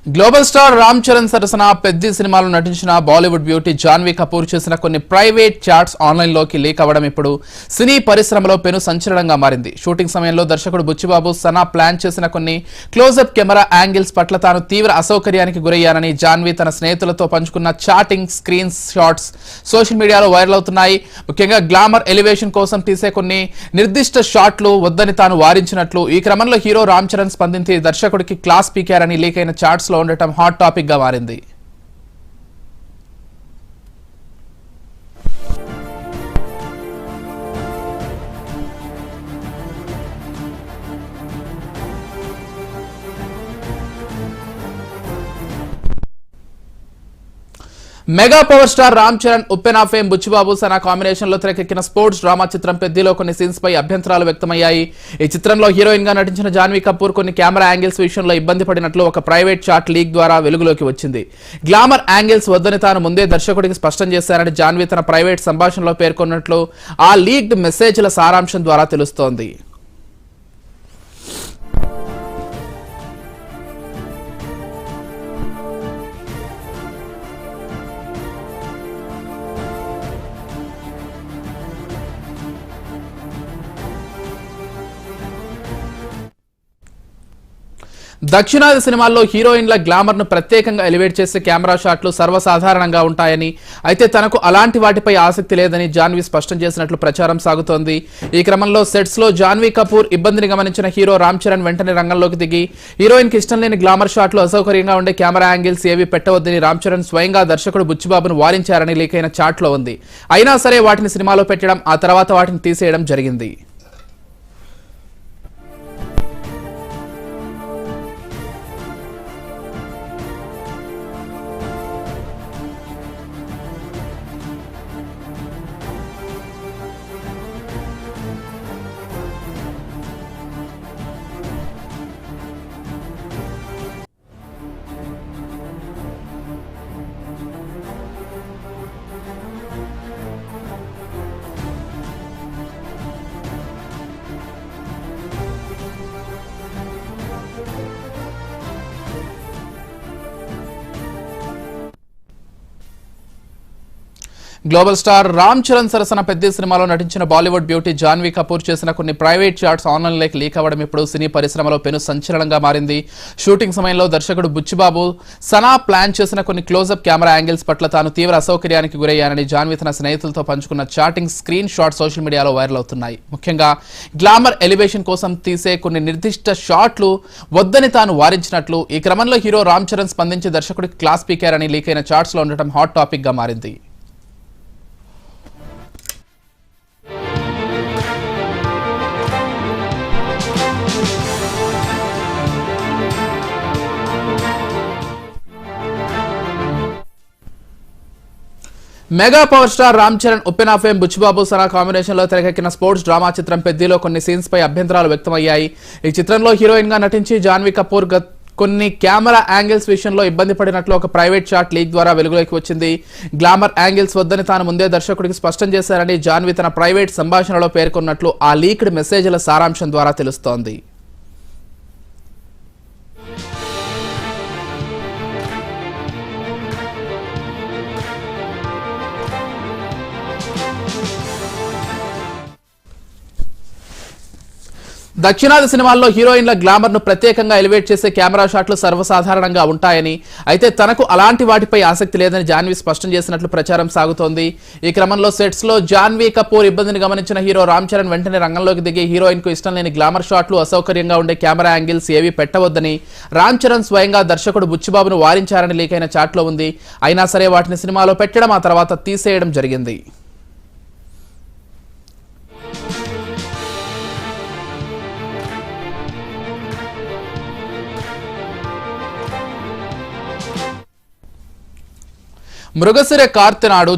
Global star Ram Charan సరసన పెద్ద సినిమాలో నటించిన బాలీవుడ్ బ్యూటీ జాన్వీ కపూర్ చేసిన కొన్ని ప్రైవేట్ చాట్స్ ఆన్లైన్ లోకి లీక్ అవ్వడం ఇప్పుడు సినీ పరిశ్రమలో పెను సంచలనంగా మారింది. షూటింగ్ సమయంలో దర్శకుడు బుచ్చిబాబు సనా ప్లాన్ చేసిన కొన్ని క్లోజప్ కెమెరా యాంగిల్స్ పట్ల తాను తీవ్ర అసౌకర్యానికి గురయ్యానని జాన్వీ తన స్నేహితులతో పంచుకున్న చాటింగ్ స్క్రీన్ షాట్స్ సోషల్ మీడియాలో వైరల్ అవుతున్నాయి. ముఖ్యంగా గ్లామర్ ఎలివేషన్ కోసం తీసే కొన్ని నిర్దిష్ట షాట్లు వద్దని తాను వారించినట్లు ఈ క్రమంలో హీరో రామ్ చరణ్ స్పందించి దర్శకుడికి క్లాస్ పీకారని లీక్ అయిన చాట్స్ లో ఉండటం హాట్ టాపిక్ గా మారింది. Mega power star Ram Charan Uppena fame Buchibabu Sana combination లో తెరకెక్కిన స్పోర్ట్స్ డ్రామా చిత్రం పెద్దిలో కొన్ని సీన్స్ పై అభ్యంతరాలు వ్యక్తమయ్యాయి. ఈ చిత్రంలో హీరోయిన్ గా నటించిన జాన్వీ కపూర్ కొన్ని కెమెరా యాంగిల్స్ విషయంలో ఇబ్బంది పడినట్లు ఒక ప్రైవేట్ షాట్ లీక్ ద్వారా వెలుగులోకి వచ్చింది. గ్లామర్ యాంగిల్స్ వద్దని తాను ముందే దర్శకుడికి స్పష్టం చేశారని జాన్వీ తన ప్రైవేట్ సంభాషణలో పేర్కొన్నట్లు ఆ లీక్డ్ మెసేజ్ల సారాంశం ద్వారా తెలుస్తోంది. దక్షిణాది సినిమాల్లో హీరోయిన్ల గ్లామర్ ను ప్రత్యేకంగా ఎలివేట్ చేసే కెమెరా షాట్లు సర్వసాధారణంగా ఉంటాయని, అయితే తనకు అలాంటి వాటిపై ఆసక్తి లేదని జాన్వీ స్పష్టం చేసినట్లు ప్రచారం సాగుతోంది. ఈ క్రమంలో సెట్స్ లో జాన్వీ కపూర్ ఇబ్బందిని గమనించిన హీరో రామ్ చరణ్ వెంటనే రంగంలోకి దిగి హీరోయిన్ కి ఇష్టం లేని గ్లామర్ షాట్లు, అసౌకర్యంగా ఉండే కెమెరా యాంగిల్స్ ఏవి పెట్టవద్దని రామ్ చరణ్ స్వయంగా దర్శకుడు బుచ్చిబాబును వారించారని లీక్ అయిన చాట్ లో ఉంది. అయినా సరే వాటిని సినిమాలో పెట్టడం, ఆ తర్వాత వాటిని తీసేయడం జరిగింది. గ్లోబల్ స్టార్ రామ్ చరణ్ సరసన పెద్ద సినిమాలో నటించిన బాలీవుడ్ బ్యూటీ జాన్వీ కపూర్ చేసిన కొన్ని ప్రైవేట్ షాట్స్ ఆన్లైన్ లోకి లీక్ అవ్వడం ఇప్పుడు సినీ పరిశ్రమలో పెను సంచలనంగా మారింది. షూటింగ్ సమయంలో దర్శకుడు బుచ్చిబాబు సనా ప్లాన్ చేసిన కొన్ని క్లోజప్ కెమెరా యాంగిల్స్ పట్ల తాను తీవ్ర అసౌకర్యానికి గురయ్యానని జాన్వీ తన స్నేహితులతో పంచుకున్న చాటింగ్ స్క్రీన్ షాట్ సోషల్ మీడియాలో వైరల్ అవుతున్నాయి. ముఖ్యంగా గ్లామర్ ఎలివేషన్ కోసం తీసే కొన్ని నిర్దిష్ట షాట్లు వద్దని తాను వారించినట్లు ఈ క్రమంలో హీరో రామ్ చరణ్ స్పందించి దర్శకుడికి క్లాస్ పీకారని లీక్ అయిన చాట్స్ లో ఉండటం హాట్ టాపిక్ గా మారింది. Mega power star Ram Charan Uppena fame Buchibabu Sana combination లో తెరకెక్కిన స్పోర్ట్స్ డ్రామా చిత్రం పెద్దిలో కొన్ని సీన్స్ పై అభ్యంతరాలు వ్యక్తమయ్యాయి. ఈ చిత్రంలో హీరోయిన్ గా నటించి జాన్వీ కపూర్ కొన్ని కెమెరా యాంగిల్స్ విషయంలో ఇబ్బంది పడినట్లు ఒక ప్రైవేట్ షాట్ లీక్ ద్వారా వెలుగులోకి వచ్చింది. గ్లామర్ యాంగిల్స్ వద్దని తాను ముందే దర్శకుడికి స్పష్టం చేశారని జాన్వీ తన ప్రైవేట్ సంభాషణలో పేర్కొన్నట్లు ఆ లీక్డ్ మెసేజ్ల సారాంశం ద్వారా తెలుస్తోంది. దక్షిణాది సినిమాల్లో హీరోయిన్ల గ్లామర్ ను ప్రత్యేకంగా ఎలివేట్ చేసే కెమెరా షాట్లు సర్వసాధారణంగా ఉంటాయని, అయితే తనకు అలాంటి వాటిపై ఆసక్తి లేదని జాన్వీ స్పష్టం చేసినట్లు ప్రచారం సాగుతోంది. ఈ క్రమంలో సెట్స్ లో జాన్వీ కపూర్ ఇబ్బందిని గమనించిన హీరో రామ్ చరణ్ వెంటనే రంగంలోకి దిగి హీరోయిన్ కు ఇష్టం లేని గ్లామర్ షాట్లు, అసౌకర్యంగా ఉండే కెమెరా యాంగిల్స్ ఏవి పెట్టవద్దని రామ్ చరణ్ స్వయంగా దర్శకుడు బుచ్చిబాబును వారించారని లీక్ అయిన చాట్ లో ఉంది. అయినా సరే వాటిని సినిమాలో పెట్టడం, ఆ తర్వాత తీసేయడం జరిగింది. మృగశిర కార్తె నాడు